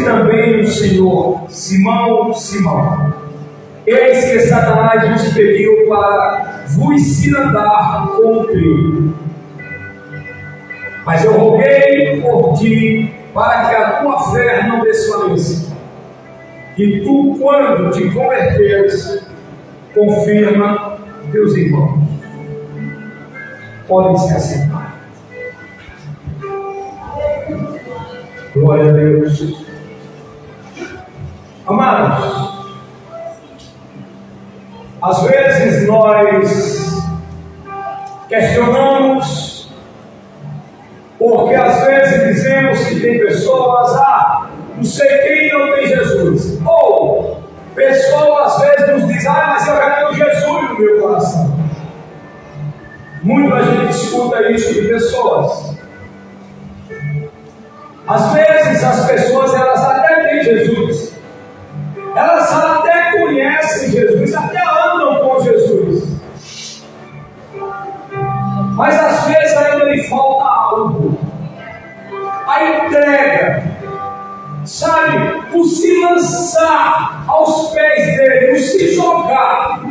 também o Senhor: Simão, Simão, eis que Satanás vos pediu para vos cirandar com o trigo. Mas eu roguei por ti, para que a tua fé não desfaleça. E tu, quando te converteres, confirma teus irmãos. Podem se assentar. Glória a Deus. Amados, às vezes nós questionamos, porque às vezes dizemos que tem pessoas, não sei quem não tem Jesus. Ou pessoas às vezes nos dizem, mas eu já tenho Jesus no meu coração. Muita gente escuta isso de pessoas. Às vezes as pessoas, elas até têm Jesus, elas até conhecem Jesus, até andam com Jesus, mas às vezes ainda lhe falta algo, a entrega, sabe, o se lançar aos pés dele, o se jogar.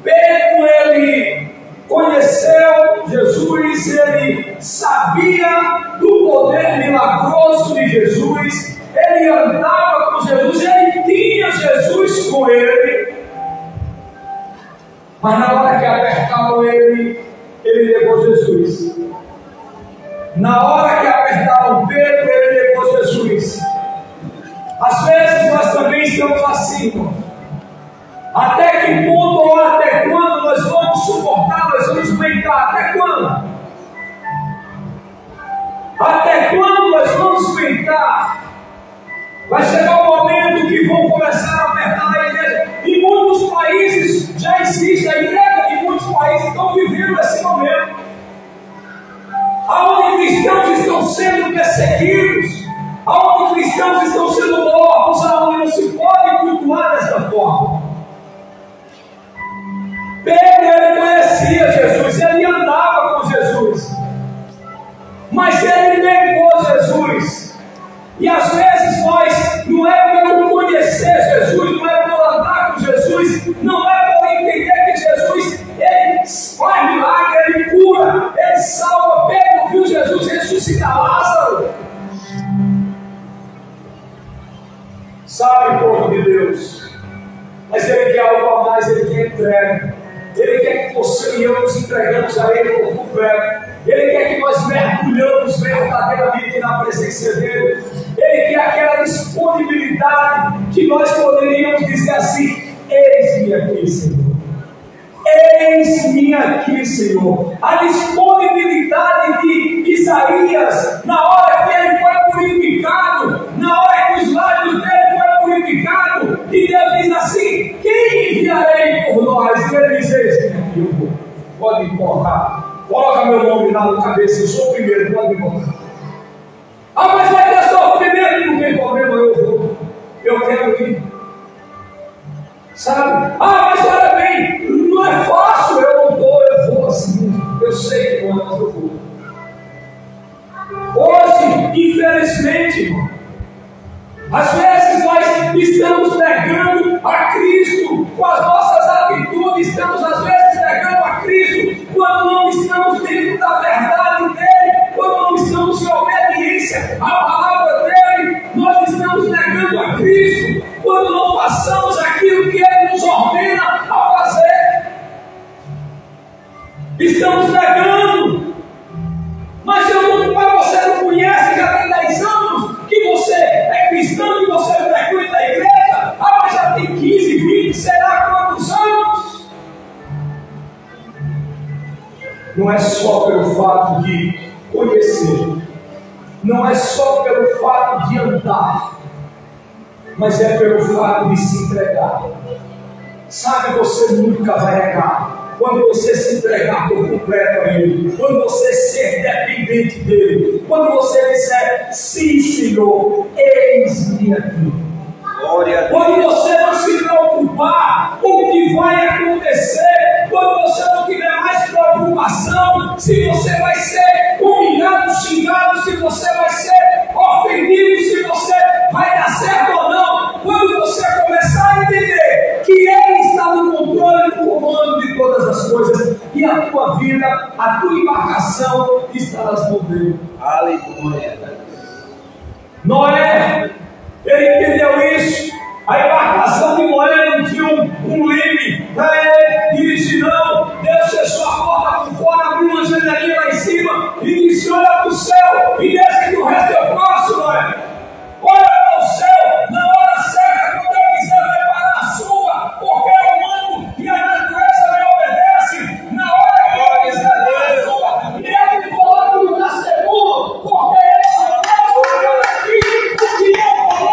Pedro, ele conheceu Jesus, ele sabia do poder milagroso de Jesus, ele andava com Jesus, ele tinha Jesus com ele, mas na hora que apertavam ele negou Jesus. Na hora que apertaram Pedro, ele negou Jesus. Às vezes nós também estamos assim, irmão. Até que ponto ou até quando nós vamos suportar, nós vamos aguentar? Até quando? Até quando nós vamos aguentar? Vai chegar o momento que vão começar a apertar a igreja. Em muitos países já existe a igreja, em muitos países estão vivendo esse momento, aonde cristãos estão sendo perseguidos, aonde cristãos estão sendo mortos, aonde não se pode cultuar desta forma. Pedro, ele conhecia Jesus, ele andava com Jesus, mas ele negou Jesus. E às vezes nós, não é pelo conhecer Jesus, não é pelo andar com Jesus, não é por entender que Jesus, ele faz milagre, ele cura, ele salva. Pedro viu Jesus ressuscitar Lázaro. Sabe, povo de Deus, mas ele quer algo a mais, ele quer entrega. Ele quer que você e eu nos entregamos a Ele por completo. Ele quer que nós mergulhamos verdadeiramente na presença dEle. Ele quer aquela disponibilidade que nós poderíamos dizer assim: eis-me aqui, Senhor. Eis-me aqui, Senhor. A disponibilidade de Isaías, na hora que ele foi purificado, na hora que os lábios dele foram purificados, e Deus diz assim: quem enviarei por nós? E ele diz: eis-me aqui, eu vou. Pode me colocar. Coloca meu nome lá na cabeça, eu sou o primeiro, pode me colocar. Mas vai ter sofrimento, não tem problema, eu vou. Eu quero ir. Sabe? Mas olha bem, não é fácil, eu não vou, eu vou assim. Eu sei que não é, mas eu vou. Hoje, infelizmente, irmão, às vezes nós estamos negando a Cristo com as nossas atitudes, estamos às vezes negando a Cristo quando não estamos dentro da verdade dEle, quando não estamos em obediência à palavra dEle. Nós estamos negando a Cristo quando não passamos aquilo que Ele nos ordena a fazer. Estamos negando. Mas você não conhece, já tem 10 anos que você é cristão e você frequenta a igreja, mas já tem 15, 20, será quantos anos? Não é só pelo fato de conhecer, não é só pelo fato de andar, mas é pelo fato de se entregar. Sabe, você nunca vai errar quando você se entregar por completo a Ele, quando você ser dependente dEle, quando você disser: sim, Senhor, eis-me aqui. Quando você não se preocupar com o que vai acontecer, quando você não tiver mais preocupação se você vai ser humilhado, xingado, se você vai ser ofendido, se você vai nascer tua embarcação está nas mãos dele. Aleluia. Noé, ele entendeu isso. A embarcação de Noé não tinha um leme para ele dirigir, não. Deus fechou a porta por fora, abriu uma janelinha lá em cima e disse: olha para o céu e desce que o resto eu faço, Noé. Olha para o céu, na hora certa, quando eu quiser, vai parar a chuva, porque é humano e a natureza me obedece. Na hora que eu quiser parar a chuva, e ele coloca o lugar seguro, porque esse é o Deus que eu aqui, que eu falei.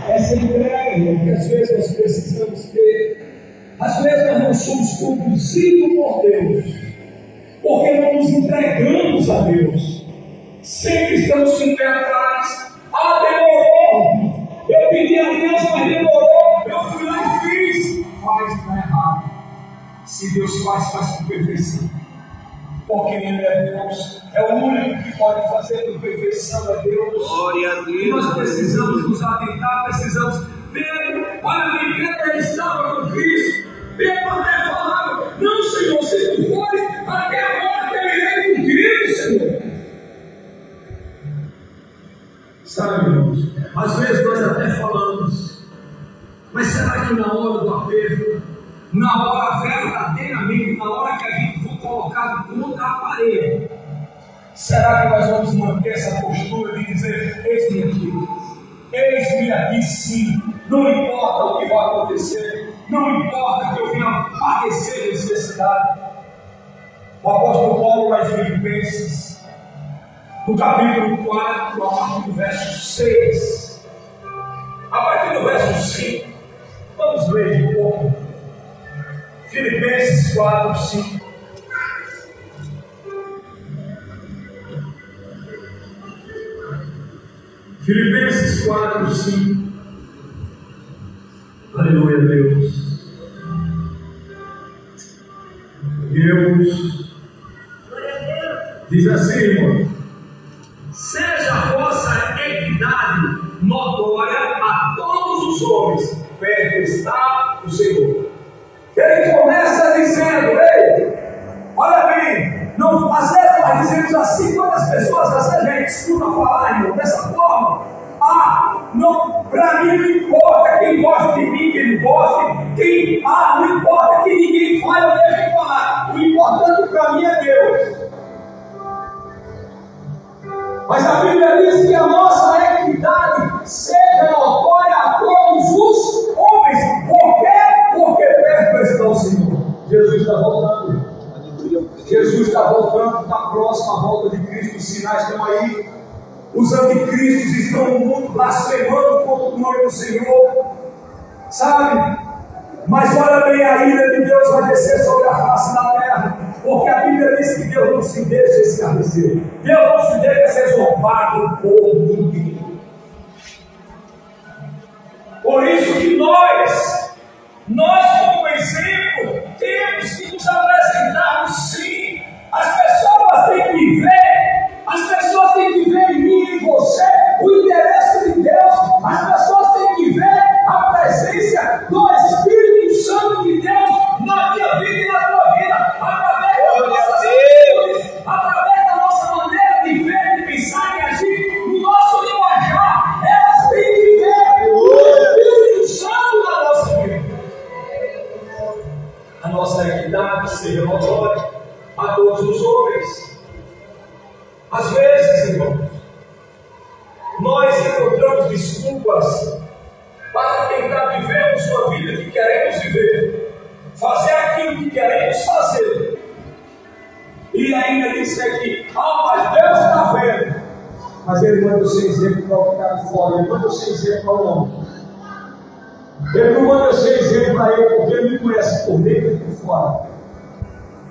Essa entrega que às vezes nós precisamos ter. Às vezes nós não somos conduzidos por Deus, porque não nos entregamos a Deus. Sempre estamos com o pé atrás. Ah, demorou. Eu pedi a Deus, mas demorou. Eu fui lá e fiz. Faz, está errado. Se Deus faz com perfeição. Porque Ele é Deus. É o único que pode fazer com perfeição, é Deus. Glória a Deus. E nós precisamos nos atentar, precisamos. Pedro, olha, Pedro estava com Cristo. Pedro até falava: não, Senhor, se tu fores, até agora que eu irei contigo, Senhor. Sabe, irmãos, às vezes nós até falamos, mas será que na hora do aperto, na hora verdadeiramente, na hora que a gente for colocado contra a parede, será que nós vamos manter essa postura de dizer: eis-me aqui sim, não importa o que vai acontecer, não importa que eu venha padecer necessidade? O apóstolo Paulo, lá em Filipenses, no capítulo 4, a partir do verso 6, a partir do verso 5, vamos ler um pouco. Filipenses 4, 5. Filipenses 4, 5. Aleluia, Deus. Deus diz assim, irmão: seja a vossa equidade notória a todos os homens, perto está o Senhor. Ele começa dizendo: ei, olha bem, não, às vezes nós dizemos assim, quando as pessoas, às vezes a gente escuta falar, irmão, dessa forma: ah, não, para mim não importa quem gosta de mim, quem não gosta, não importa que ninguém fale ou deixe de falar, o importante para mim é Deus. Mas a Bíblia diz que a nossa equidade seja notória a todos os homens. Por quê? Porque perto está o Senhor. Jesus está voltando. Jesus está voltando, está próximo à volta de Cristo. Os sinais estão aí. Os anticristos estão no mundo blasfemando contra o nome do Senhor. Sabe? Mas olha bem, a ira de Deus vai descer sobre a face da terra. Porque a Bíblia diz que Deus não se deixa escarnecer. Deus não se deixa ser zombado por ninguém. Por isso que nós como exemplo, temos que nos apresentarmos sim. As pessoas têm que ver em mim e em você o interesse de Deus. As pessoas têm que ver a presença do Espírito Santo de Deus na minha vida e na tua vida, através das nossas atitudes, através da nossa maneira de ver, de pensar e agir, no nosso linguajar. Elas têm que ver o Espírito Santo na nossa vida. A nossa equidade seja notória a todos os homens. Às vezes, irmãos, nós encontramos desculpas para tentar vivermos uma vida que queremos viver, fazer aquilo que queremos fazer. E ainda disse aqui: mas Deus está vendo. Mas Ele manda você exemplo para o ficar de fora, Ele manda você exemplo para o homem. Ele não manda você exemplo para Ele, porque Ele me conhece por dentro e por fora.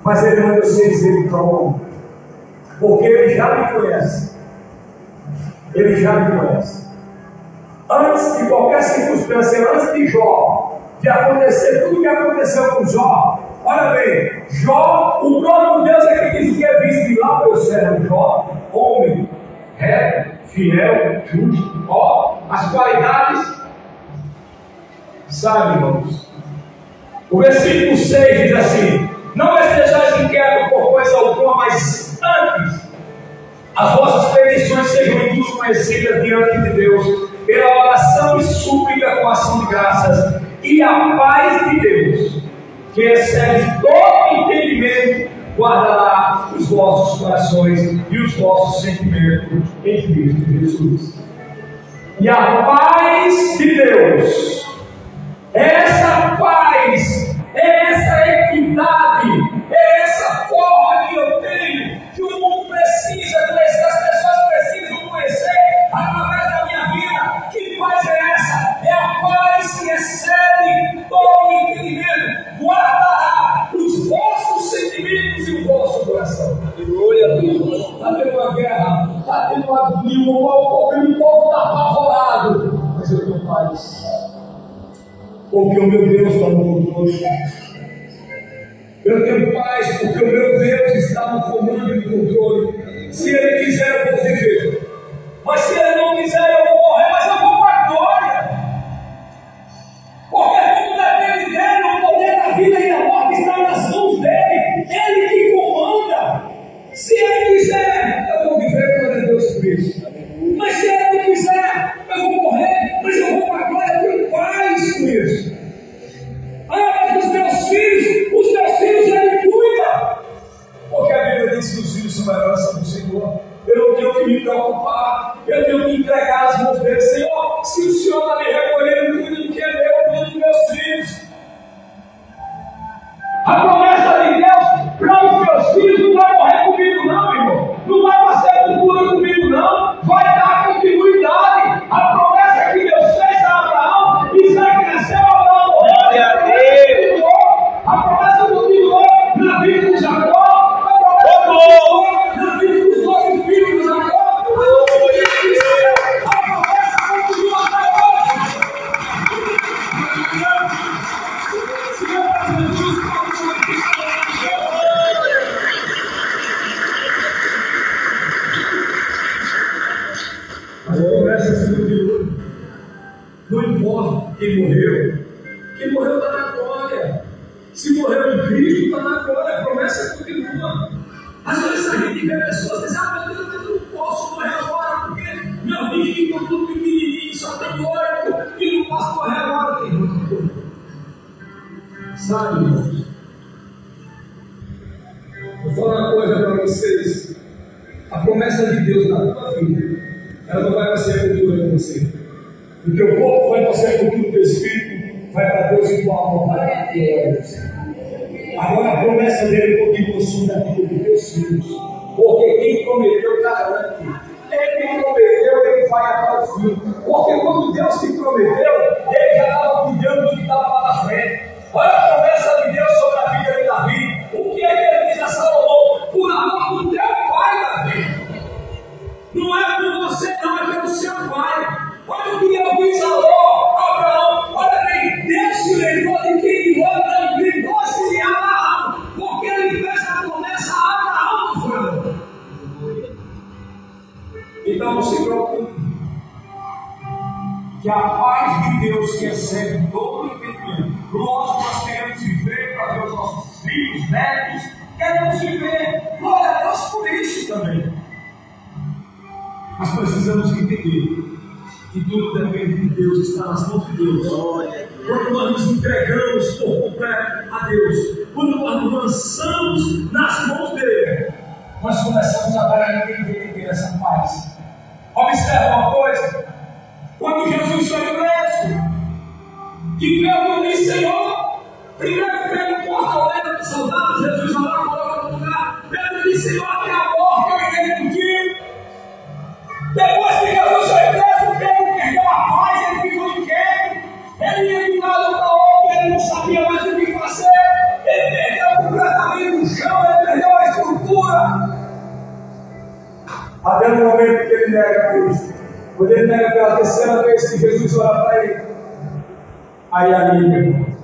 Mas Ele manda você exemplo para o homem, porque Ele já me conhece. Ele já me conhece. Antes de qualquer circunstância, antes de Jó, de acontecer tudo o que aconteceu com Jó, olha bem, Jó, o próprio Deus é que diz que é visto lá pelo céu. Jó, homem, reto, fiel, justo, as qualidades, sabe, irmãos, O versículo 6 diz assim: não estejais inquietos por coisa alguma, mas antes as vossas petições sejam em tudo conhecidas diante de Deus, pela oração e súplica com ação de graças, e a paz de Deus, que excede todo entendimento, guardará os vossos corações e os vossos sentimentos em Cristo Jesus. E a paz de Deus, essa paz, essa equidade, essa forma que eu tenho, que o mundo precisa conhecer, as pessoas precisam conhecer através da minha vida. Que paz é essa? É a paz que excede todo entendimento, guardará os vossos sentimentos e o vosso coração. Glória a Deus. Está tendo uma guerra, está tendo uma agonia, o povo está apavorado, mas eu tenho paz, porque o meu Deus está no controle. Eu tenho paz porque o meu Deus está no comando e no controle. Se Ele quiser, eu vou viver. Mas se Ele não quiser, eu vou morrer, mas eu vou para a glória. Porque tudo depende dEle, o poder da vida e da morte está nas mãos dEle. Ele que comanda. Se Ele quiser, eu vou viver para Deus Cristo. Mas se Ele não quiser, eu vou morrer, mas eu vou para a glória. Eu tenho paz com isso. Mas os meus filhos Ele cuida. Porque a Bíblia diz que os filhos são a herança do Senhor. Eu não tenho que me preocupar, eu tenho que entregar as mãos dele. Senhor, se o Senhor está me recolhendo, cuida do que é meu, cuida dos meus filhos. A promessa de Deus para os meus filhos não vai morrer comigo, não, irmão. Não vai passar cultura comigo, não. Vai dar continuidade. A promessa que Deus fez a Abraão, Isaac nasceu, Abraão morreu. A promessa continuou na vida de Jacó. A promessa continuou na vida dos 12 filhos de Jacó. A promessa continua até hoje. Senhor Jesus, as promessas continuam. Não importa quem morreu está na glória. Se morreu em Cristo, está na glória. A promessa continua. Às vezes a gente vê pessoas dizendo: ah, meu Deus, eu não posso morrer agora, porque meu amigo está tudo pequenininho, só tem 8, e não posso morrer agora. Sabe, irmãos? Vou falar uma coisa para vocês. A promessa de Deus na tua vida, ela não vai para ser a cultura de você. Porque o corpo vai para ser a cultura do Espírito, vai para Deus e tua alma vai para Deus. Agora a promessa dele continua sobre a vida de Deus filhos. Porque quem prometeu garante. Ele prometeu, ele vai até o fim. Porque quando Deus te prometeu, ele já estava cuidando do que estava lá na frente. Olha a promessa de Deus sobre a vida de Davi. O que é que ele diz a Salomão? Por amor do teu pai, Davi. Não é por você, não, é pelo seu pai. Olha o que eu fiz a Abraão. Olha bem, Deus se lembrou de quem Abraão lembrou-se de Abraão. Porque ele fez a promessa a Abraão. Então não se preocupe. Que a paz de Deus que excede todo o entendimento. Lógico, nós queremos viver para ver os nossos filhos, netos. Queremos viver. Glória a Deus por isso também. Mas precisamos entender que tudo depende de Deus, está nas mãos de Deus. Quando nós nos entregamos por completo a Deus, quando nós nos lançamos nas mãos dele, nós começamos agora a entender essa paz. Observa uma coisa: quando Jesus foi preso, que Pedro disse: Senhor, primeiro Pedro corta a orelha do soldado, Jesus vai lá e coloca no lugar. Pedro disse: Senhor, até a morte eu irei contigo. Depois que Jesus foi preso, Pedro perdeu a paz, ele ficou inquieto, ele ia de um lado para outro, ele não sabia mais o que fazer, ele perdeu completamente o chão, ele perdeu a estrutura. Até no momento que ele nega Cristo, quando ele nega pela terceira vez que Jesus olha para ele, aí ali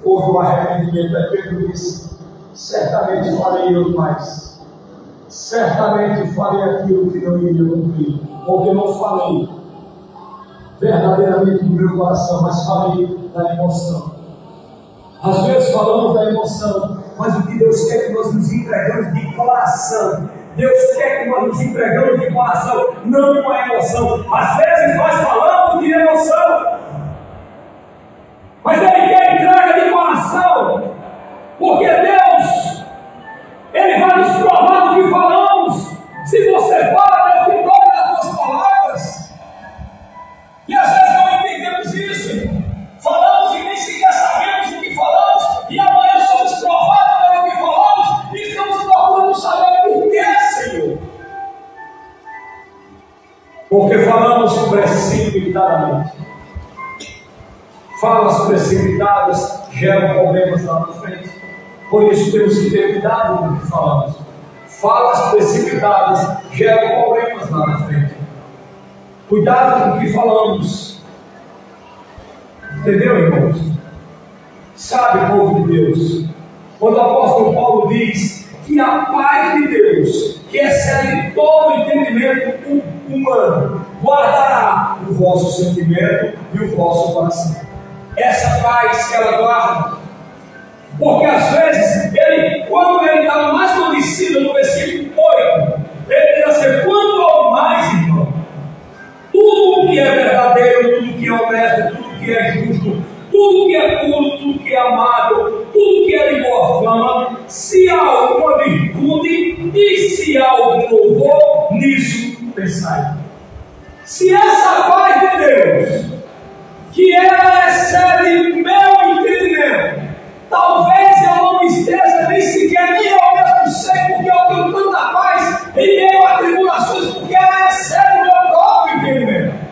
houve o arrependimento. Aí Pedro disse: certamente farei eu mais. Certamente farei aquilo que não iria cumprir, porque não falei verdadeiramente do meu coração, mas falei da emoção. Às vezes falamos da emoção, mas o que Deus quer é que nós nos entregamos de coração. Deus quer que nós nos entregamos de coração, não com a emoção. Às vezes nós falamos de emoção, mas Ele quer entrega de coração, porque Deus, Ele vai nos provar do que falamos. Se você fala, Deus te prova das tuas palavras. E às vezes não entendemos isso. Falamos e nem sequer sabemos o que falamos, e amanhã somos provados pelo que falamos, e estamos procurando saber por que, Senhor. Porque falamos precipitadamente. Falas precipitadas geram problemas lá na frente. Por isso temos que ter cuidado com o que falamos. Falas precipitadas geram problemas lá na frente. Cuidado com o que falamos. Entendeu, irmãos? Sabe, povo de Deus, quando o apóstolo Paulo diz que a paz de Deus, que excede todo o entendimento humano, guardará o vosso sentimento e o vosso coração. Essa paz que ela guarda, porque às vezes, quando ele estava mais conhecido no versículo 8, ele diz assim: quando ao mais, irmão, tudo o que é verdadeiro, tudo o que é honesto, tudo o que é justo, tudo o que é puro, tudo o que é amável, tudo o que é de boa fama, se há alguma virtude e se há algum louvor, nisso pensai. Se essa paz de Deus, que ela excede meu entendimento, talvez eu não esteja nem sequer, nem eu mesmo sei porque eu tenho tanta paz em meio a tribulações, porque ela excede o meu próprio entendimento.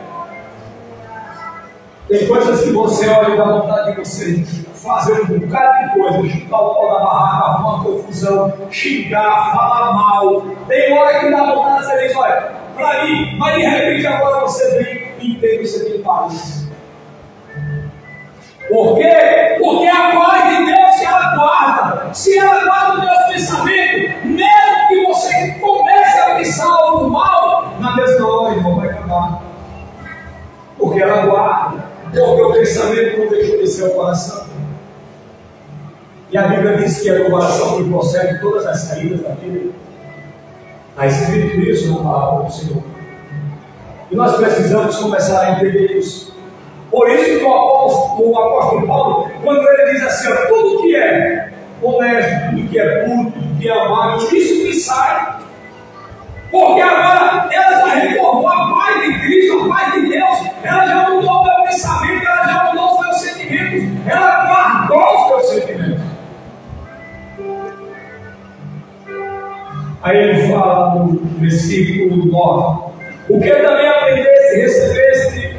Tem coisas que você olha e dá vontade de você fazer um bocado de coisa, chutar o pau da barraca, arrumar uma confusão, xingar, falar mal. Tem hora que dá vontade de você dizer: olha, para mim, mas de repente agora você vem e entende, você tem paz. Por quê? Porque a paz de Deus se ela guarda. Se ela guarda o teu pensamento, mesmo que você comece a pensar algo mal, na mesma hora, irmão, vai acabar. Porque ela guarda. Porque o pensamento não deixou de ser o coração. E a Bíblia diz que é o coração que procede todas as saídas da vida. Está escrito isso na palavra do Senhor. E nós precisamos começar a entender isso. Por isso que o apóstolo Paulo, quando ele diz assim: ó, tudo que é honesto, tudo que é puro, tudo que é amável, isso que sai. Porque agora ela já reformou a paz de Cristo, a paz de Deus, ela já mudou o meu pensamento, ela já mudou os meus sentimentos, ela guardou os meus sentimentos. Aí ele fala no versículo 9: o que também aprendeste, recebeste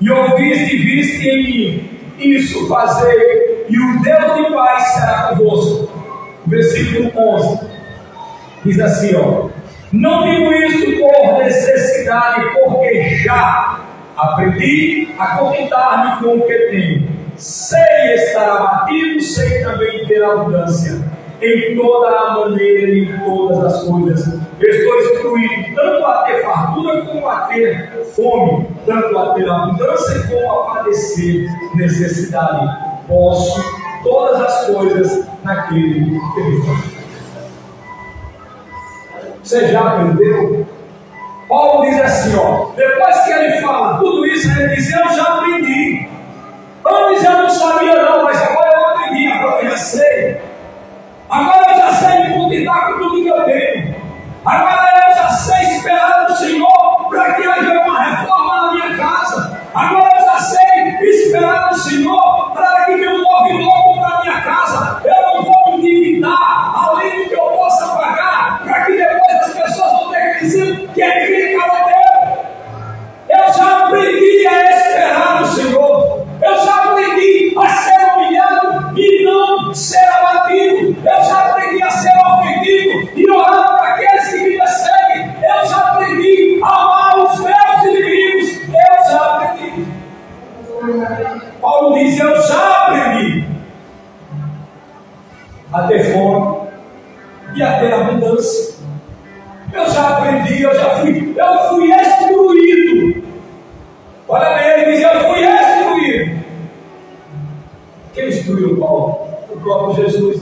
e ouviste e viste em mim, isso fazei, e o Deus de paz será convosco. Versículo 11 diz assim: ó, não digo isso por necessidade, porque já aprendi a contentar-me com o que tenho. Sei estar abatido, sei também ter abundância. Em toda a maneira e em todas as coisas estou instruído, tanto a ter fartura como a ter fome, tanto a ter abundância como a padecer necessidade. Posso todas as coisas naquele que me faz. Você já aprendeu? Paulo diz assim, ó, depois que ele fala tudo isso, ele diz: eu já aprendi. Antes eu não sabia não, mas agora eu aprendi, agora eu já sei. Agora eu já sei me contentar com tudo que eu tenho. Agora eu já sei esperar no Senhor para que haja uma reforma na minha casa. Agora eu já sei esperar no Senhor para que eu move logo para a minha casa. Eu não vou me endividar além do que eu possa pagar, para que depois as pessoas não tenham que dizer que é crítica a Deus. Eu já aprendi a esperar no Senhor. Eu já aprendi a ser humilhado e não ser abatido. Eu já aprendi a ser ofendido e orar para aqueles que me perseguem. Eu já aprendi a amar os meus inimigos. Eu já aprendi. Paulo diz: eu já aprendi a ter fome e a ter abundância. Eu já aprendi, eu fui instruído. Olha bem, ele diz: eu fui instruído. Quem instruiu Paulo? próprio Jesus.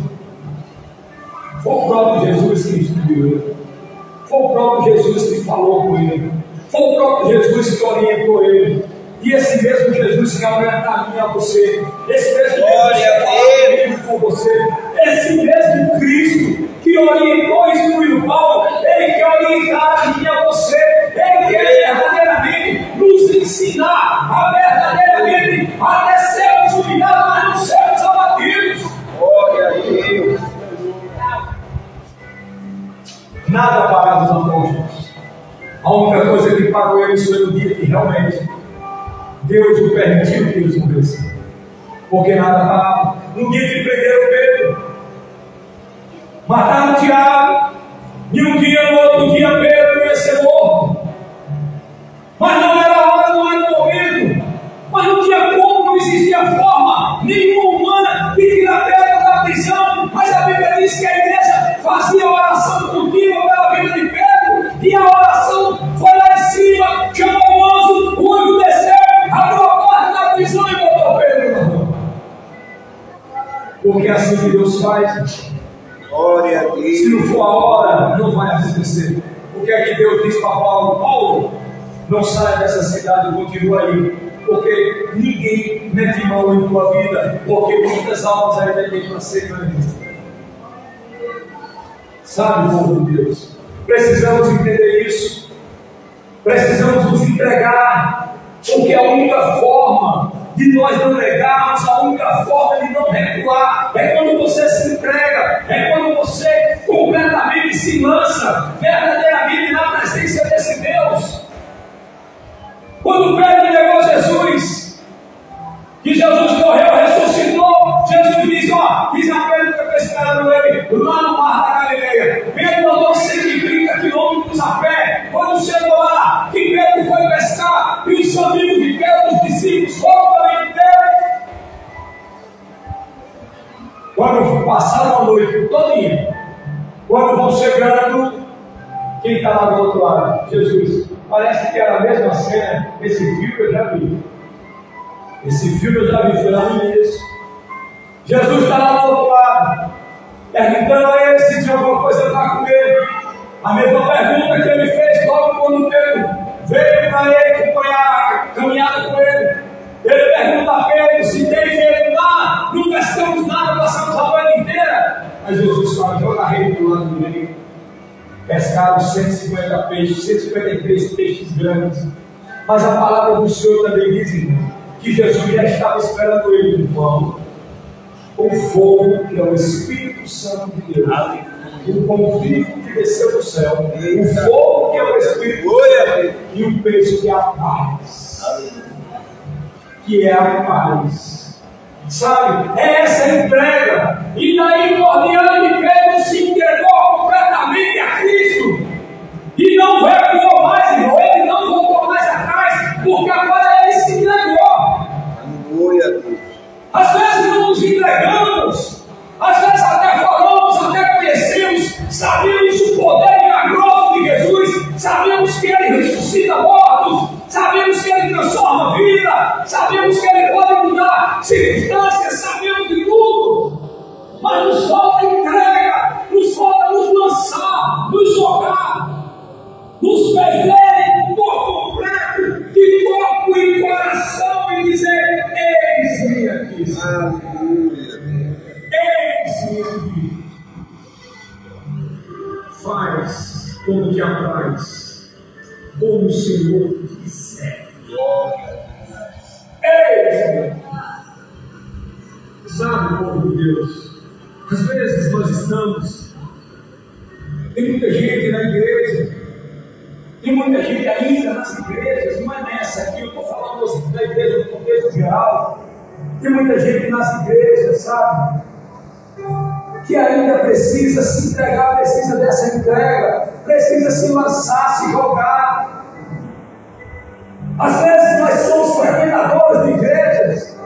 Foi o próprio Jesus que instruiu ele. Foi o próprio Jesus que falou com ele. Foi o próprio Jesus que orientou ele. E esse mesmo Jesus que orienta a mim e a você. Esse mesmo Jesus que fala comigo com você. Esse mesmo Cristo que orientou e instruiu Paulo. Ele quer orientar a mim e a você. Ele quer verdadeiramente nos ensinar a verdadeiramente até sermos humilhados, mas não sermos abatidos. Glória a Deus. Nada parado dos apóstolos. A única coisa que parou eles foi no dia que realmente Deus o permitiu que eles morressem. Porque nada parava. No dia que prenderam Pedro, mataram Tiago, e um dia, no outro dia, Pedro ia ser morto. Mas não era a hora, não era o momento. Mas não tinha como, não existia forma nenhuma humana de tirar Pedro da prisão. Mas a Bíblia diz que a igreja fazia oração contínua pela vida de Pedro, e a oração foi lá em cima, chamou o anjo desceu, abriu a porta da prisão e botou Pedro na rua. Porque é assim que Deus faz. Glória a Deus. Se não for a hora, não vai acontecer. O que é que Deus diz para Paulo? Paulo, não saia dessa cidade, continua aí. Porque ninguém mete mão em tua vida, porque muitas almas ainda tem para ser ganhas. Sabe, povo de Deus, precisamos entender isso. Precisamos nos entregar, porque a única forma de nós não negarmos, a única forma de não recuar é quando você se entrega, é quando você completamente se lança verdadeiramente na presença desse Deus. Quando Pedro negou Jesus, que Jesus morreu, ressuscitou, Jesus diz, diz a Pedro que eu estou esperando ele lá no mar da Galileia. Pedro andou 130 quilômetros a pé. Quando chegou lá, que Pedro foi pescar, e os amigos de Pedro, os discípulos, foram também de Pedro. Quando passaram a noite todinha, quando vão chegando, quem está lá do outro lado? Jesus. Parece que era a mesma cena. Esse filme eu já vi. Esse filme eu já vi, foi lá no início. Jesus está lá do outro lado, perguntando a ele se tinha alguma coisa para comer. A mesma pergunta que ele fez logo quando Pedro veio para ele acompanhar a caminhada com ele. Ele pergunta a Pedro se tem dinheiro lá, não pescamos nada, passamos a noite inteira. Mas Jesus fala, joga a rede do lado direito. Pescaram 150 peixes, 153 peixes grandes. Mas a palavra do Senhor também diz, irmão, que Jesus já estava esperando ele no pão, com fogo, que é o Espírito Santo de Deus, o pão vivo que desceu do céu, o fogo, que é o Espírito Santo, e o peixe, que é a paz. Que é a paz. Sabe? É essa entrega. E daí por diante, Pedro se entregou completamente a Cristo. E não recuou mais, irmão. Ele não voltou mais atrás, porque agora ele se entregou. Glória a Deus. Às vezes não nos entregamos, às vezes até falamos, até conhecemos, sabemos o poder milagroso de Jesus, sabemos que Ele ressuscita mortos, sabemos que Ele transforma a vida, sabemos que Ele pode mudar circunstâncias, sabemos de tudo, mas nos falta entrega, nos falta nos lançar, nos jogar, nos perder por completo, de corpo e coração, e dizer: eis-me aqui, eis-me aqui. Faz como te apraz, como o Senhor quiser. Eis-me. Sabe, povo de Deus, às vezes nós estamos, tem muita gente na igreja, tem muita gente ainda nas igrejas, não é nessa aqui, eu estou falando da igreja no contexto geral. Tem muita gente nas igrejas, sabe, que ainda precisa se entregar, precisa dessa entrega, precisa se lançar, se jogar. Às vezes nós somos frequentadores de igrejas,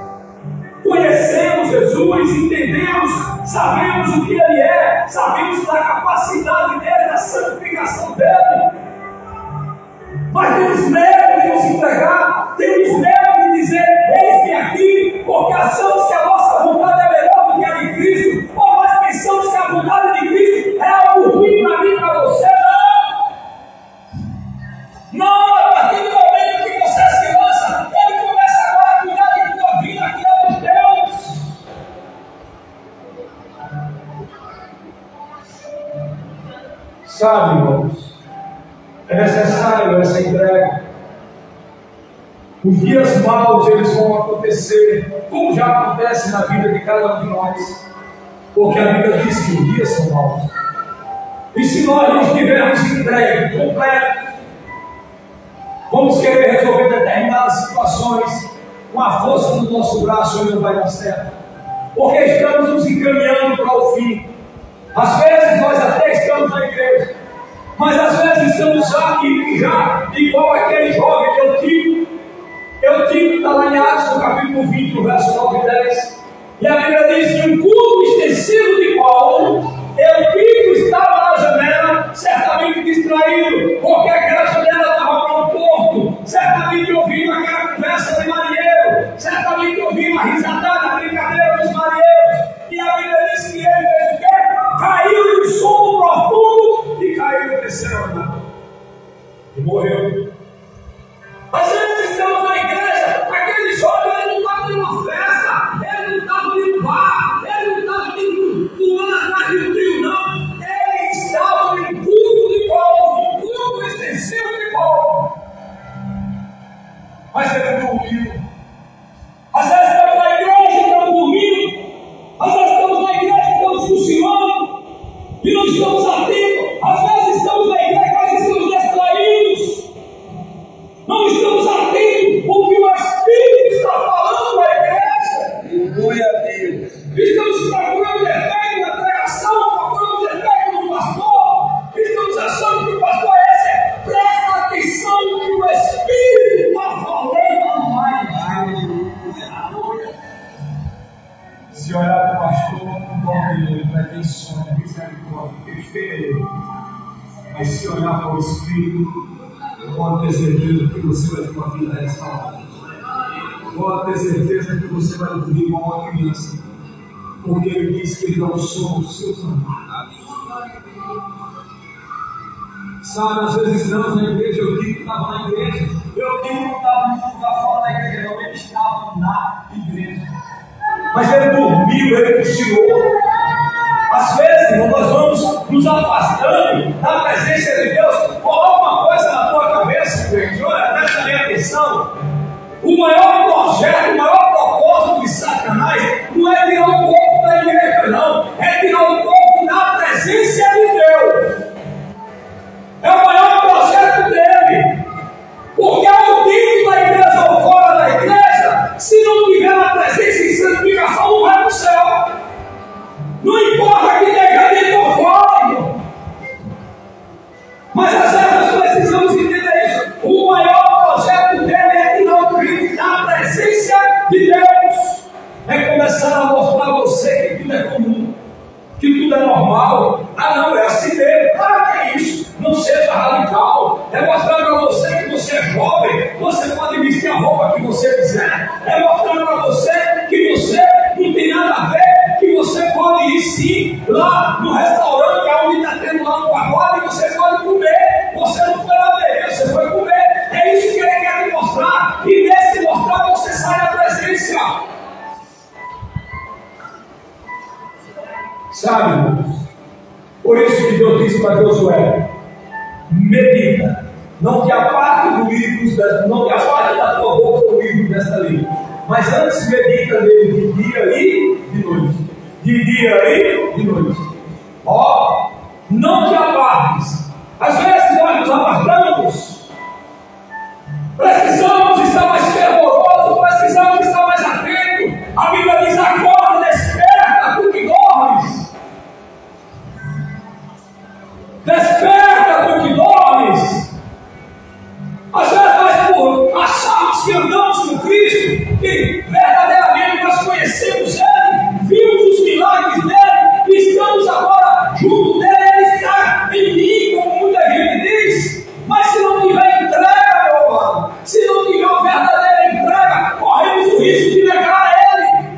conhecemos Jesus, entendemos, sabemos o que Ele é, sabemos da capacidade dEle, da santificação dEle, mas temos medo de nos entregar, temos medo de dizer: eis-me aqui, porque achamos que a nossa vontade é melhor do que a de Cristo, Sabe, irmãos, é necessário essa entrega. Os dias maus, eles vão acontecer, como já acontece na vida de cada um de nós, porque a Bíblia diz que os dias são maus. E se nós não tivermos entregue completo, vamos querer resolver determinadas situações com a força do nosso braço e não vai dar certo, porque estamos nos encaminhando para o fim. Às vezes nós até estamos na igreja, mas às vezes estamos já igual aquele jovem Eutico está lá em Atos, no capítulo 20, no verso 9 e 10. E a Bíblia diz que um culto extensivo de Paulo, Eutico estava na janela, certamente distraído, porque aquela janela estava para o porto, certamente ouvindo aquela conversa de marinheiro, certamente ouvindo a risadada, a brincadeira dos marinheiros. E a Bíblia diz que ele fez o quê? Caiu em sono profundo e caiu no terceiro andar. E morreu. Às vezes estamos na igreja, aquele jovem ele não estava em uma festa, ele não estava em um bar, ele não estava pulando atrás de um trio, não. Ele estava em culto de Paulo, um culto extensivo de Paulo. Mas ele dormiu. Às vezes estamos na igreja e estamos dormindo, às vezes estamos na igreja e estamos cochilando, e não estamos atentos, às vezes estamos na igreja mas estamos distraídos. Não estamos atentos ao que o Espírito está falando à igreja. Glória a Deus. Estamos procurando defeito na pregação, procurando defeito no pastor. Estamos achando que o pastor é esse. Presta atenção que o Espírito está falando a mais. Se olhar para o pastor, não dorme ele, vai ter sono, misericórdia, perfeito. Mas se olhar para o Espírito, pode ter certeza que você vai ter uma vida restaurada. Pode ter certeza que você vai viver igual uma criança. Porque ele diz que ele não soma os seus amados. Sabe, às vezes estamos na igreja, eu digo que estava na igreja. Eu digo que não estava no lugar fora da igreja, não. Ele estava na igreja. Mas ele dormiu, ele cochilou. Às vezes, nós vamos nos afastando da presença de Deus. Coloca uma coisa na tua cabeça, gente. Olha, presta bem atenção. O maior projeto, o maior propósito de Satanás não é tirar o corpo da igreja, não. É tirar o corpo da presença de Deus. É o maior projeto dele. Porque o dentro da igreja ou fora da igreja, se não tiver a presença em santificação, não vai para o céu. Não importa que tenha dentro ou fora. Mas às vezes nós precisamos entender isso. O maior projeto dele é tirar o crente da presença de Deus. É começar a mostrar a você que tudo é comum, que tudo é normal. Ah não, é assim mesmo. Ah, que é isso? Não seja radical. É mostrar para você que você é jovem, você pode vestir a roupa que você quiser. É mostrar para você que você não tem nada a ver, que você pode ir sim lá no restaurante, onde está tendo lá um pagode, e você pode comer. Você não foi lá beber, você foi comer. É isso que ele quer te mostrar. E nesse mostrar você sai da presença. Sabe, irmãos? Por isso que Deus disse para Josué: medita, não te aparte do livro, não te aparte da tua boca do livro desta lei, mas antes medita nele de dia e de noite. De dia e de noite. Ó, não te apartes. Às vezes nós nos apartamos. Precisamos estar mais fervorosos, precisamos estar mais atentos. A Bíblia diz: acorda, desperta, tu que dormes. Desperta, tu que dormes. Às vezes nós achamos que andamos com Cristo, que verdadeiramente nós conhecemos Ele, vimos os milagres dele, e estamos agora junto dele. Ele está em mim, como muita gente diz. Mas se não tiver entrega, meu amado, se não tiver uma verdadeira entrega, corremos o risco de negar a Ele,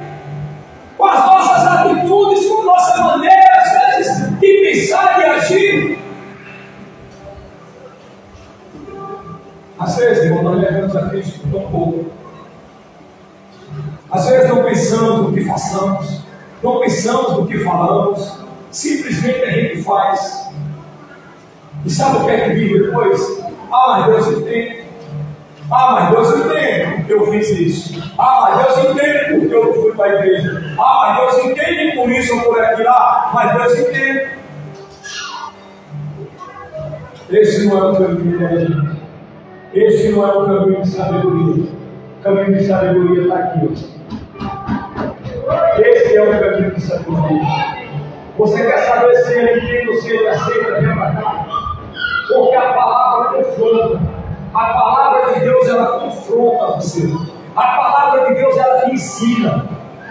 com as nossas atitudes, com a nossa maneira, às vezes, de pensar e agir. Às vezes, irmão, nós levamos a Cristo tão pouco. Às vezes não pensamos no que façamos, não pensamos no que falamos, simplesmente a gente faz. E sabe o que é que diz depois? Ah, mas Deus entende. Ah, mas Deus entende porque eu fiz isso. Ah, mas Deus entende porque eu fui para a igreja. Ah, mas Deus entende por isso ou por aquilo lá. Mas Deus entende. Esse não é o caminho, né? Esse não é o caminho de sabedoria. O caminho de sabedoria está aqui. Esse é o caminho de sabedoria. Você quer saber se ele entende ou se ele aceita, vem para cá. Porque a palavra confronta. A palavra de Deus, ela confronta você. A palavra de Deus, ela te ensina.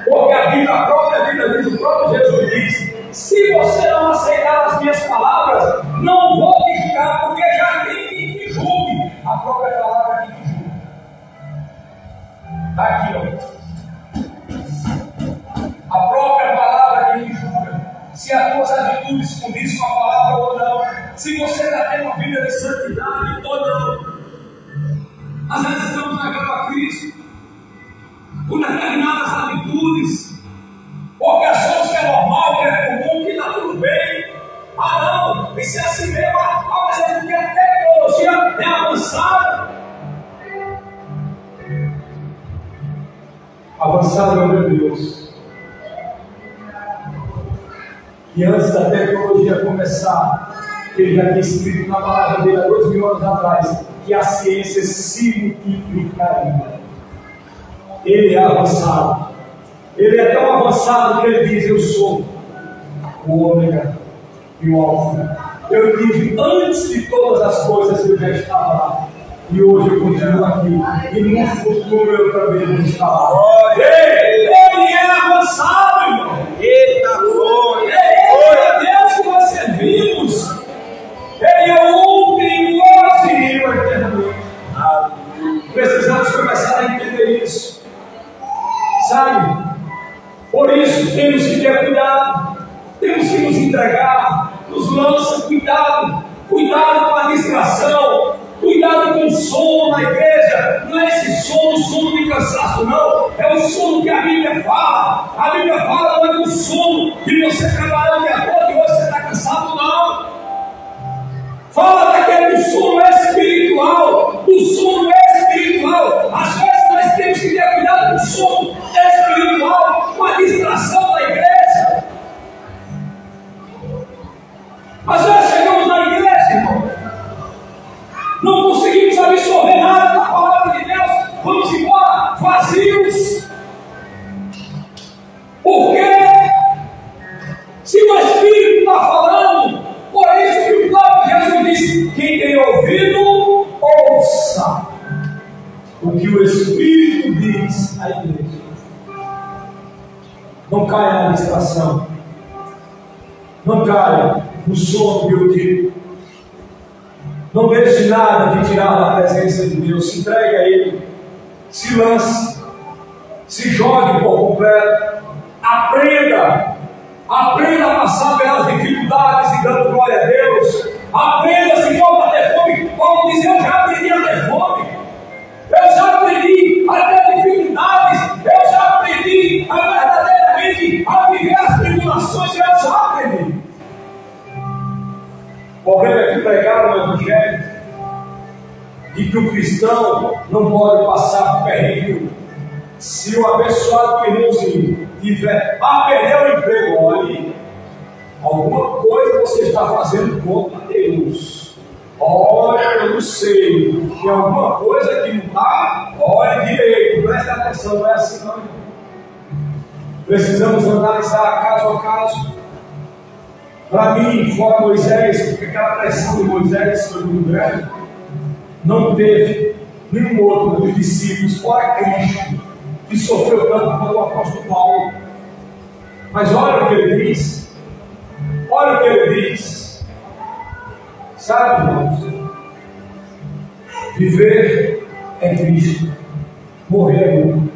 Porque a própria Bíblia diz, o próprio Jesus diz: se você não aceitar as minhas palavras, não vou te julgar, porque já tem quem te julgue. A própria palavra que te julga. Está aqui, ó. A própria palavra que te julga. Se as tuas atitudes condizem com a palavra ou não. Se você está tendo uma vida de santidade ou não. Às vezes estamos negando a Cristo por determinadas atitudes, porque achamos que é normal, que é comum, que está tudo bem. Ah, não, isso é assim mesmo. Mas é porque a tecnologia é avançada. Avançada, meu Deus. E antes da tecnologia começar, ele já tinha escrito na palavra dele há 2000 anos atrás que a ciência se multiplicaria. Ele é avançado. Ele é tão avançado que ele diz: eu sou o ômega e o alfa. Eu tive antes de todas as coisas, eu já estava lá. E hoje eu continuo aqui. E no futuro eu também vou estar lá. Ele é avançado, irmão. Eita glória! É Deus que nós servimos. Ele é ontem, hoje e eternamente. Precisamos começar a entender isso. Sabe? Por isso temos que ter cuidado. Temos que nos entregar. Nos lança, cuidado. Cuidado com a distração. Cuidado com o sono na igreja. Não é esse sono de cansaço, não. É o sono que a Bíblia fala. A Bíblia fala não é do sono de você trabalhar o dia todo e hoje você está cansado, não. Fala daquele do sono espiritual. Do sono espiritual. Às vezes nós temos que ter cuidado com o sono espiritual, com a distração da igreja. Às vezes chegamos na igreja, irmão, não conseguimos absorver nada da palavra de Deus, vamos embora vazios. Por quê? Se o Espírito está falando, por isso que o próprio Jesus disse: quem tem ouvido, ouça o que o Espírito diz à igreja. Não caia na distração, não caia no sono que eu digo. Não deixe nada de tirar da presença de Deus. Se entregue a Ele, se lance, se jogue por completo. Aprenda a passar pelas dificuldades e dando glória a Deus. Aprenda, se for a ter fome. Paulo diz: eu já aprendi a ter fome. Eu já aprendi a ter dificuldades. Eu já aprendi a verdadeiramente a viver as tribulações. Eu já aprendi. O problema é que pregaram o Evangelho e que o cristão não pode passar por perrengue. Se o abençoado irmãozinho tiver perdeu o emprego, olhe, alguma coisa você está fazendo contra Deus. Olha, eu não sei, tem alguma coisa que não está, olhe direito, preste atenção, não é assim não. Precisamos analisar caso a caso. Para mim, fora Moisés, porque aquela pressão de Moisés foi muito grande, não teve nenhum outro dos discípulos, fora Cristo, que sofreu tanto como o apóstolo Paulo. Mas olha o que ele diz. Olha o que ele diz. Sabe, irmãos? Viver é Cristo, morrer é lucro.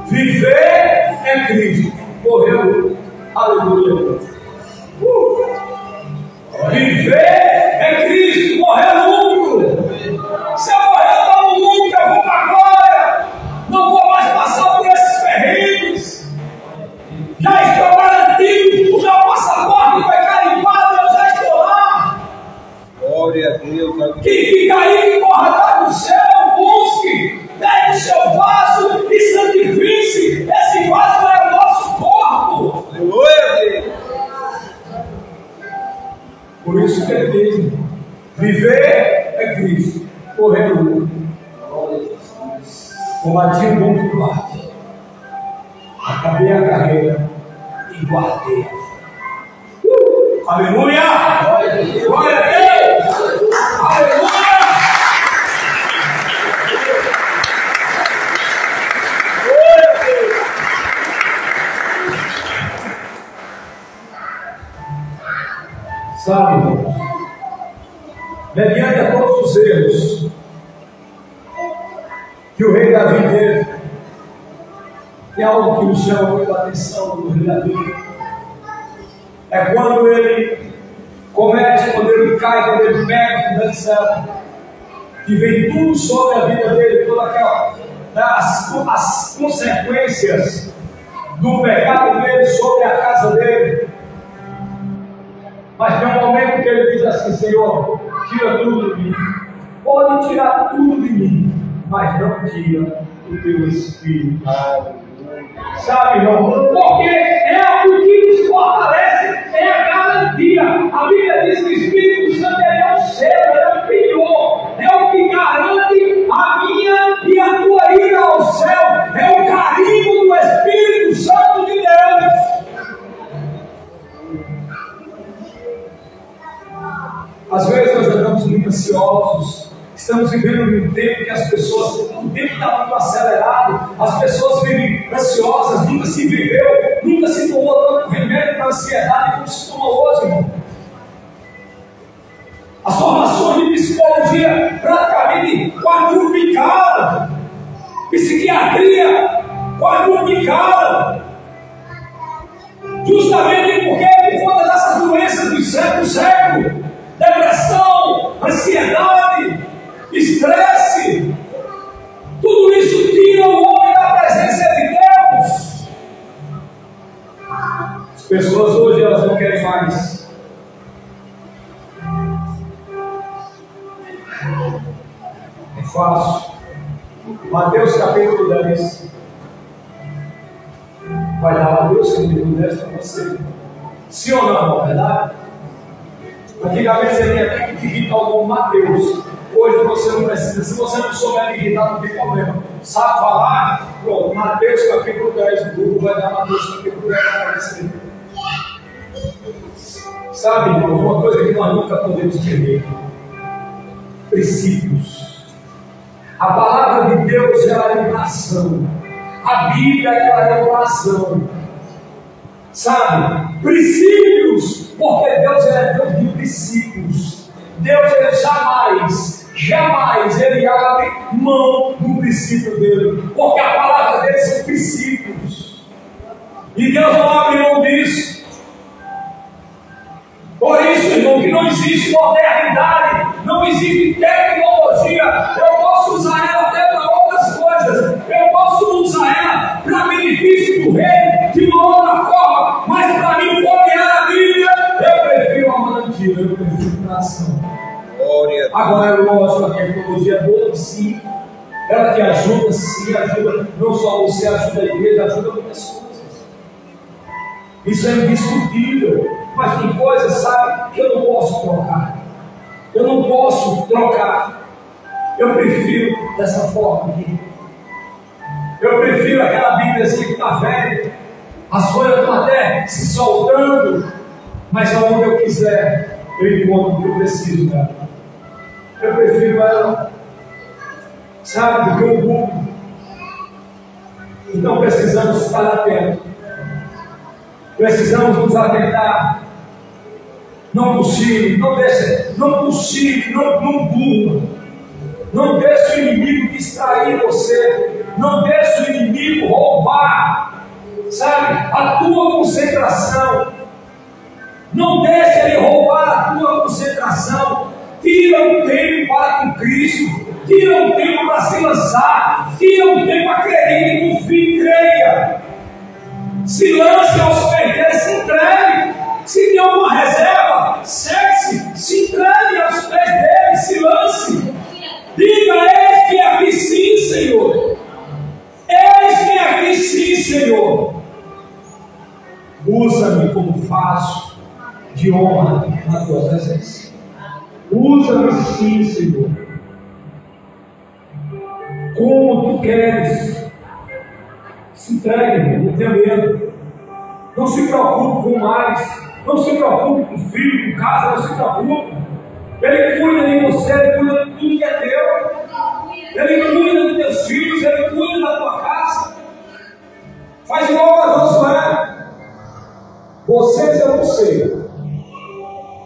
Viver é Cristo, morrer é lucro. Aleluia. Viver é Cristo, morrer é lucro. Se eu morrer, eu dou um lucro, eu vou para a glória. Não vou mais passar por esses perrengues. Já estou garantido, o meu passaporte foi carimbado, eu já estou lá. Quem fica aí, que corra atrás do céu, busque, pegue o seu vaso e santifique-se. Esse vaso é o nosso corpo. Aleluia. Por isso que é Cristo. Viver é Cristo. Correr o mundo. Combati o bom combate. Acabei a carreira e guardei. Aleluia! Glória a Deus! Aleluia! Sabe, irmãos, mediante a todos os erros que o rei Davi teve, tem algo que me chama muito a atenção do rei Davi. É quando ele comete, quando ele cai, quando ele peca com Betseba, que vem tudo sobre a vida dele, todas as consequências do pecado dele sobre a casa dele. Mas tem um momento que ele diz assim: Senhor, tira tudo de mim. Pode tirar tudo de mim, mas não tira o teu espírito. Sabe, irmão? Porque é o que nos fortalece, é a garantia. A Bíblia diz que o Espírito Santo é o céu, é o Criador, é o que garante a minha e a tua ida ao céu, é o carinho do Espírito Santo de Deus. Às vezes nós andamos muito ansiosos, estamos vivendo num tempo que as pessoas, o tempo está muito acelerado, as pessoas vivem ansiosas, nunca se viveu, nunca se tomou tanto remédio para a ansiedade como se toma hoje, irmão. As formações de psicologia praticamente quadruplicaram, psiquiatria quadruplicaram, justamente por conta dessas doenças do século. Depressão, ansiedade, estresse, tudo isso tira o homem da presença de Deus. As pessoas hoje elas não querem mais. É fácil. Mateus capítulo 10. Vai dar Mateus capítulo 10 para você. Sim ou não, é verdade? Antigamente você tinha que digitar o nome Mateus. Hoje você não precisa. Se você não souber digitar, não tem problema. Sabe falar? Pronto, Mateus capítulo 10. O Google vai dar Mateus capítulo 10 para você. Sabe, irmão, uma coisa que nós nunca podemos perder: princípios. A palavra de Deus ela é oração. A Bíblia ela é oração. Sabe? Princípios, porque Deus é Deus de princípios. Deus ele jamais ele abre mão do princípio dele, porque a palavra dele são princípios. E Deus não abre mão disso. Por isso, irmão, que não existe modernidade, não existe tecnologia. Eu posso usar ela até para outras coisas. Eu posso usar ela para benefício do reino de uma outra forma, mas para mim folhear a Bíblia, eu prefiro a mantilha, eu prefiro a ação. Agora, é lógico, a tecnologia é boa, sim. Ela te ajuda, sim, ajuda. Não só você, ajuda a igreja, ajuda muitas coisas. Isso é indiscutível. Mas tem coisas, sabe, que eu não posso trocar. Eu não posso trocar. Eu prefiro dessa forma aqui. Eu prefiro aquela Bíbliazinha que está velha. As folhas estão até se soltando. Mas aonde eu quiser, eu encontro o que eu preciso dela. Eu prefiro ela, sabe, do que o Google. Então precisamos estar atentos. Precisamos nos atentar. Não cochile, não durma. Não deixe o inimigo distrair você. Não deixe o inimigo roubar, sabe, a tua concentração. Não deixe ele roubar a tua concentração. Tira um tempo para com Cristo. Tira um tempo para se lançar. Tira um tempo, acredite, no fim, creia. Se lance aos pés dele, se entregue. Se tem alguma reserva, segue-se, se entregue aos pés dele, honra na tua presença. Usa-me sim, Senhor, como tu queres. Se entregue, não tenha medo. Não se preocupe com mais. Não se preocupe com filho, com casa, não se preocupe. Ele cuida de você, Ele cuida de tudo que é teu. Ele cuida dos teus filhos, Ele cuida da tua casa. Faz igual a Josué. Vocês eu não sei,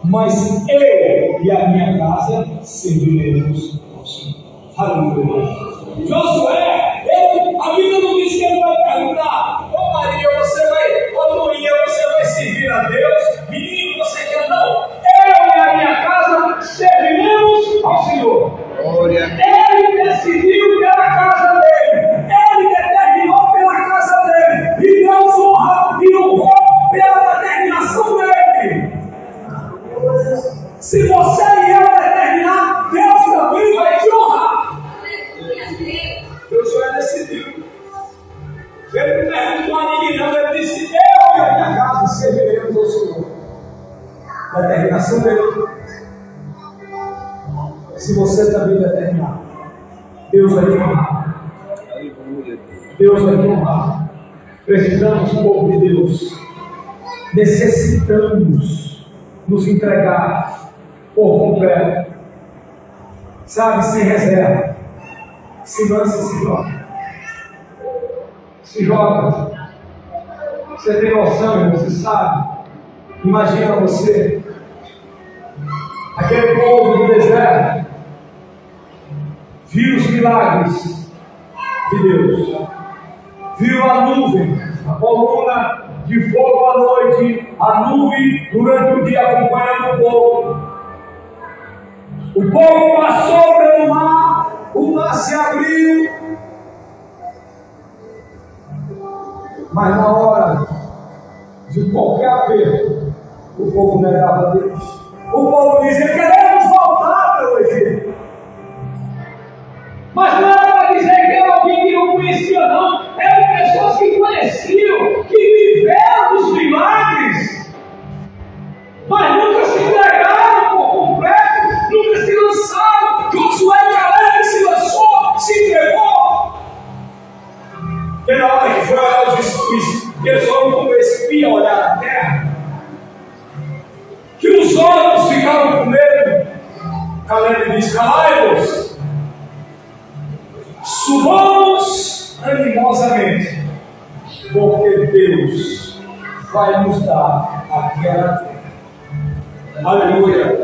mas eu e a minha casa serviremos ao Senhor. Aleluia. Josué, a Bíblia não diz que ele vai perguntar: ô Maria, ô Noinha, você vai servir a Deus? Menino, você quer? Não. Eu e a minha casa serviremos ao Senhor. Glória. Ele decidiu pela casa dele. Ele determinou pela casa dele. E Deus honra e honrou pela determinação dele. Se você e eu determinar, Deus também vai te honrar. Josué decidiu. Ele não perguntou a ninguém, não. Ele disse: eu e a minha casa serviremos ao Senhor. A determinação dele. Se você também determinar, Deus vai te honrar. Deus vai te honrar. Precisamos, povo de Deus, necessitamos nos entregar por completo, sabe, sem reserva. Se lança, se joga. Se joga. Você tem noção, irmão, você sabe. Imagina você, aquele povo do deserto, viu os milagres de Deus, viu a nuvem, a coluna de fogo à noite, a nuvem durante o dia acompanhando o povo. O povo passou pelo mar, o mar se abriu, mas na hora de qualquer aperto, o povo negava a Deus. O povo dizia: queremos voltar para o Egito. Mas não era para dizer que era alguém que não conhecia, não. Eram pessoas que conheciam, que viveram os milagres, mas nunca se entregaram por completo, nunca se lançaram. Josué e Caleb se lançou, se entregou. E na hora que foi olhar os espíritos, que eles foram como espia olhar a terra, que os olhos ficaram com medo, Caleb disse: calai-vos, subamos animosamente, porque Deus vai nos dar aquela terra. Aleluia.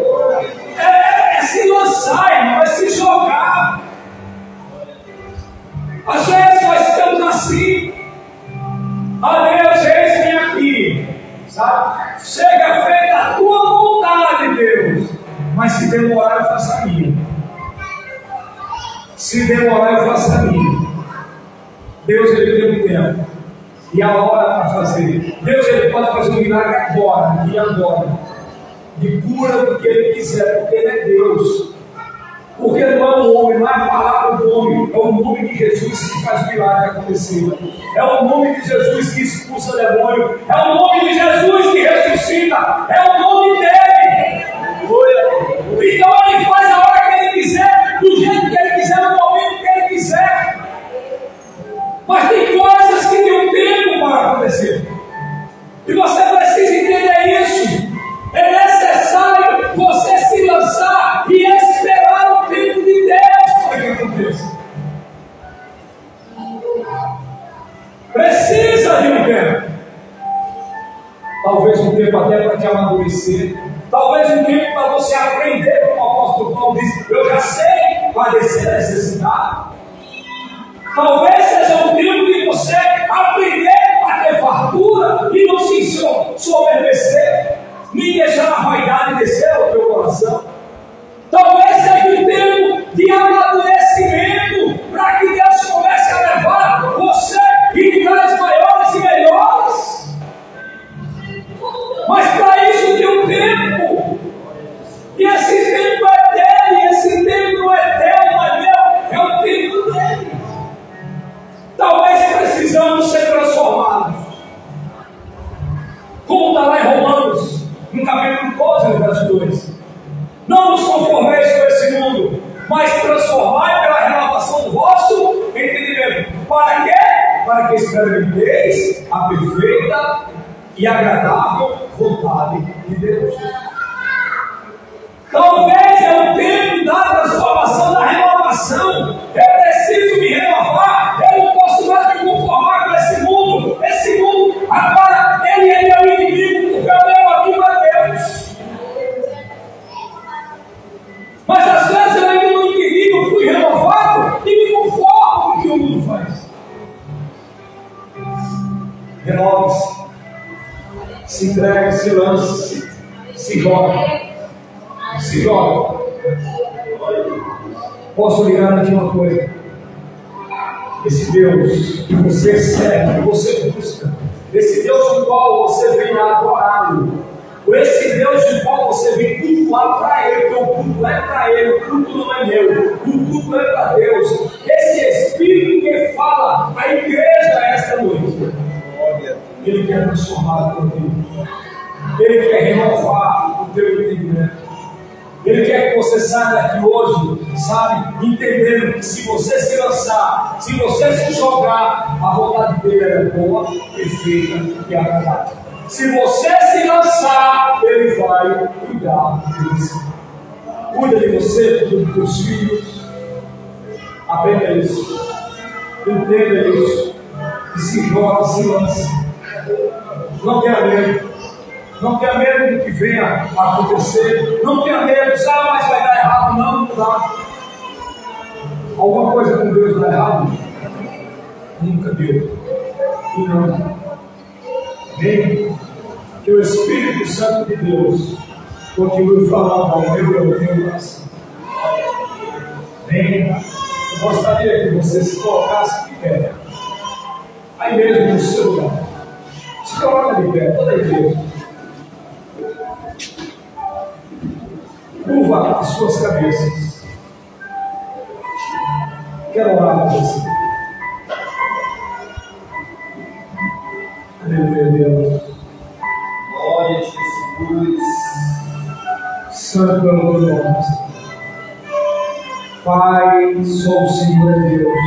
É se lançar, irmão, é se jogar. Às vezes nós estamos assim: a Deus, eis-me aqui, sabe? Chega feita a tua vontade, Deus, mas se demorar eu faço a minha. Se demorar eu faço a minha. Deus, Ele tem um tempo e a hora para fazer. Deus, Ele pode fazer um milagre agora, aqui e agora, de cura do que Ele quiser, porque Ele é Deus. Porque não é um homem, não é a palavra do homem, é o nome de Jesus que faz milagre acontecer. É o nome de Jesus que expulsa demônio. É o nome de Jesus que ressuscita. É o nome dele. Então Ele faz a hora que Ele quiser, do jeito que Ele quiser, no momento que Ele quiser. Mas tem coisas que tem um tempo para acontecer. E você precisa entender isso. É necessário você se lançar e esperar o tempo de Deus para que aconteça. Precisa de um tempo. Talvez um tempo até para te amadurecer. Talvez um tempo para você aprender, como o apóstolo Paulo diz: eu já sei padecer necessidade. Talvez seja um tempo de você aprender a ter fartura e não se soberbecer, nem deixar a vaidade descer ao teu coração. Talvez seja um tempo de amadurecimento, para que Deus comece a levar você em lugares maiores e melhores. Mas para isso tem um tempo. que experimenteis a perfeita e agradável vontade de Deus. Talvez é o tempo da transformação, da renovação. Eu preciso me renovar. Eu não posso mais me conformar com esse mundo. Esse mundo, agora, ele é meu inimigo, porque o meu amigo é Deus. Mas às vezes eu ainda não entendi, eu fui renovado e me conformo com o que o mundo faz. Renove-se. Se entregue, se lance, se joga. Se joga. Posso lhe garantir uma coisa: esse Deus que você serve, que você busca, esse Deus do qual você vem adorá-lo, esse Deus do qual você vem cultuar para Ele, porque o culto é para Ele, o culto não é meu, o culto é para Deus. Esse Espírito que fala a igreja esta noite, Ele quer transformar a tua vida, Ele quer renovar o teu entendimento. Ele quer que você saia daqui hoje, sabe, entendendo que se você se lançar, se você se jogar, a vontade dele é boa, perfeita e agradável. Se você se lançar, ele vai cuidar de você. Cuida de você, cuida dos teus filhos. Aprenda isso. Entenda isso. E se joga, se lance. Não tenha medo. Não tenha medo do que venha a acontecer. Não tenha medo, sabe, mas vai dar errado. Não dá. Alguma coisa com Deus dá errado? Nunca deu. E não. Vem que o Espírito Santo de Deus continue falando ao meu coração. Vem. Eu gostaria que você se colocasse de pé. Aí mesmo no seu lugar. Se coloca de pé, toda a igreja. Curva as suas cabeças. Quero orar por você. Aleluia, Deus. Glória a Jesus. Santo é o teu nome. Pai, só o Senhor é Deus.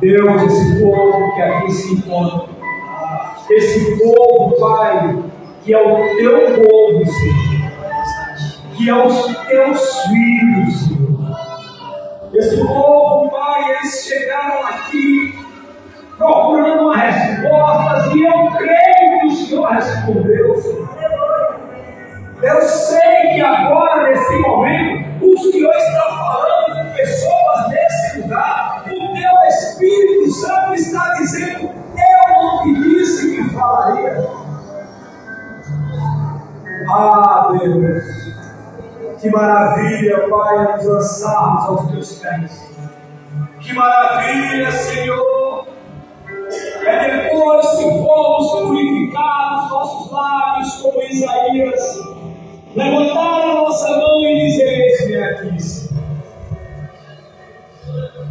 Deus, esse povo que aqui se encontra, esse povo, Pai, que é o teu povo, Senhor, que é os teus filhos, Senhor. Esse povo, Pai, eles chegaram aqui procurando uma resposta, e eu creio que o Senhor respondeu, Senhor. Eu sei que agora, nesse momento, o Senhor está falando com pessoas nesse lugar. O teu Espírito Santo está dizendo: eu não te disse que falaria. Ah, Deus, que maravilha, Pai, nos lançarmos aos teus pés. Que maravilha, Senhor, é depois que fomos purificados nossos lábios, como Isaías, levantar a nossa mão e dizer: eis-me aqui, Senhor.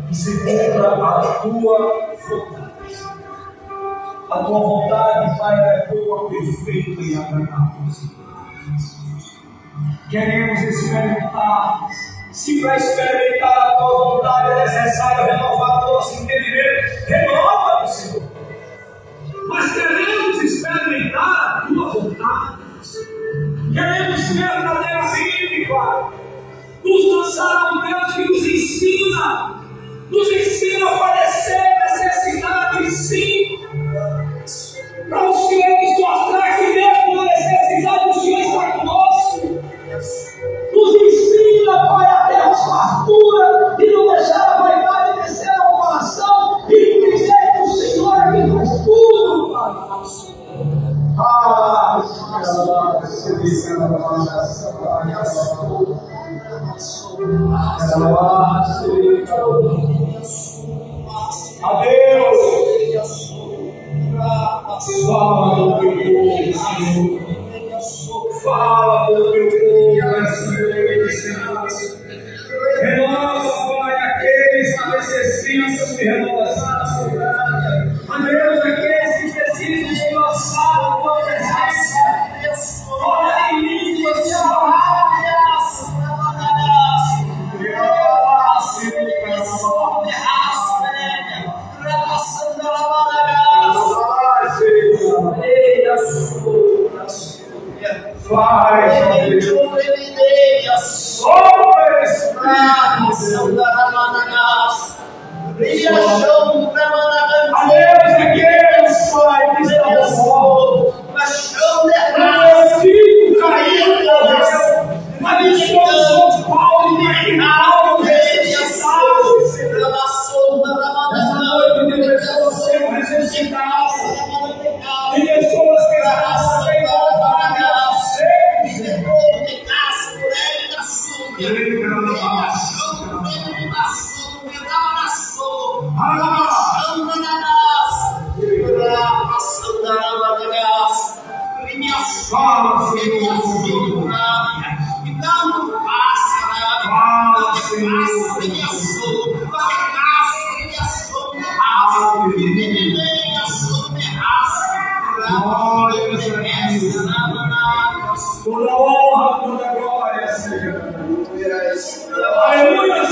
E se cumpra a tua vontade. A tua vontade, Pai, é boa, perfeita e agradável, Senhor. Queremos experimentar. Se para experimentar a tua vontade é necessário renovar o nosso entendimento, renova, Senhor. Mas queremos experimentar a tua vontade. Queremos verdadeiramente, Pai, nos lançar a um Deus que nos ensina a padecer necessidade, sim, para o Senhor nos mostrar que mesmo na necessidade o Senhor está conosco. Nos ensina, Pai, a termos fartura e não deixar a vaidade descer ao coração e dizer que o Senhor é quem faz tudo, Pai. Adeus. Fala com o teu povo, Senhor. Fala com o teu povo, Senhor. Renova, Pai, aqueles que necessitam de renovação. Adeus, aqueles que precisam de lançar a tua presença. Fala em línguas de compaixão dele. Sopra, Espírito. A Deus aqueles, Pai, que estão mortos. O Espírito caiu, Deus. Mas isso é o som de Paulo e Marquinhos, ressuscitados. Essa noite tem pessoas sendo ressuscitadas. Tem pessoas que estão sendo fala, Senhor. Toda honra, toda glória, Senhor. Aleluia,